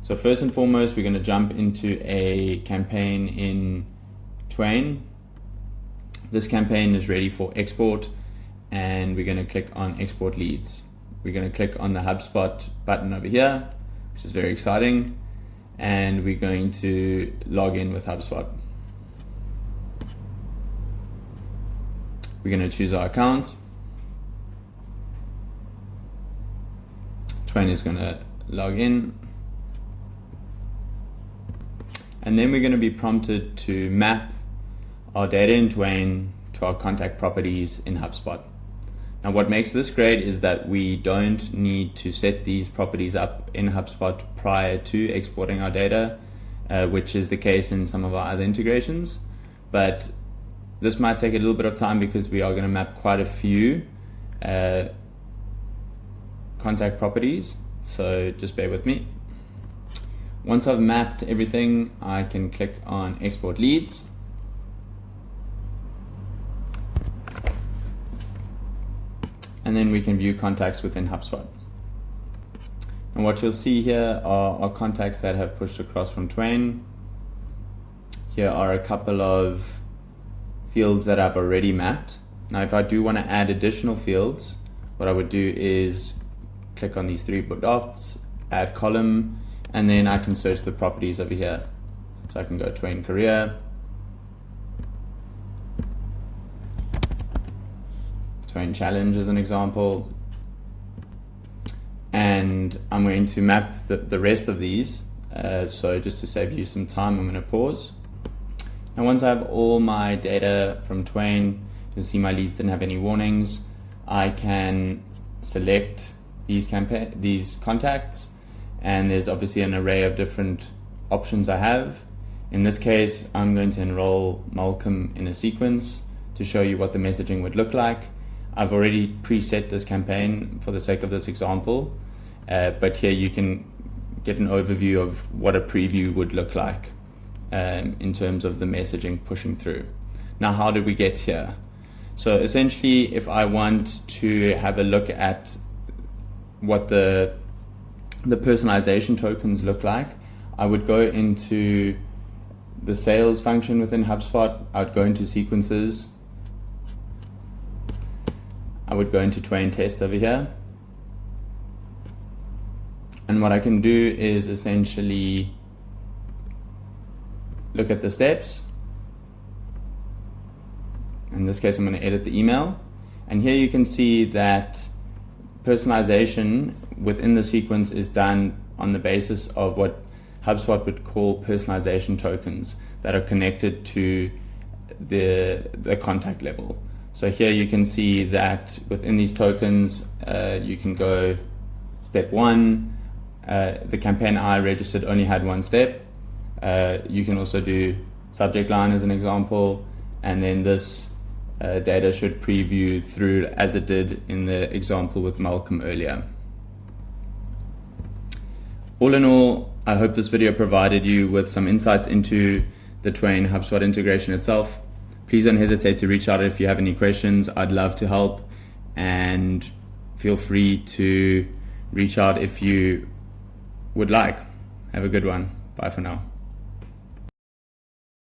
So first and foremost, we're going to jump into a campaign in Twain. This campaign is ready for export, and we're going to click on export leads. We're going to click on the HubSpot button over here, which is very exciting, and we're going to log in with HubSpot. We're going to choose our account. Twain is going to log in, and then we're going to be prompted to map our data in Twain to our contact properties in HubSpot. Now, what makes this great is that we don't need to set these properties up in HubSpot prior to exporting our data, which is the case in some of our other integrations. But this might take a little bit of time because we are going to map quite a few contact properties, so just bear with me. Once I've mapped everything, I can click on export leads. And then we can view contacts within HubSpot. And what you'll see here are our contacts that have pushed across from Twain. Here are a couple of fields that I've already mapped. Now, if I do want to add additional fields, what I would do is click on these three dots, add column, and then I can search the properties over here. So I can go Twain career, Twain challenge as an example, and I'm going to map the rest of these. So just to save you some time, I'm going to pause. Now, once I have all my data from Twain, you'll see my leads didn't have any warnings. I can select these contacts, and there's obviously an array of different options I have. In this case, I'm going to enroll Malcolm in a sequence to show you what the messaging would look like. I've already preset this campaign for the sake of this example, but here you can get an overview of what a preview would look like in terms of the messaging pushing through. Now, how did we get here? So essentially, if I want to have a look at what the personalization tokens look like, I would go into the sales function within HubSpot. I would go into sequences. I would go into Twain test over here. And what I can do is essentially look at the steps. In this case, I'm going to edit the email. And here you can see that personalization within the sequence is done on the basis of what HubSpot would call personalization tokens that are connected to the contact level. So here you can see that within these tokens, you can go step 1. The campaign I registered only had 1 step. You can also do subject line as an example, and then this data should preview through as it did in the example with Malcolm earlier. All in all, I hope this video provided you with some insights into the Twain HubSpot integration itself. Please don't hesitate to reach out if you have any questions. I'd love to help, and feel free to reach out if you would like. Have a good one. Bye for now.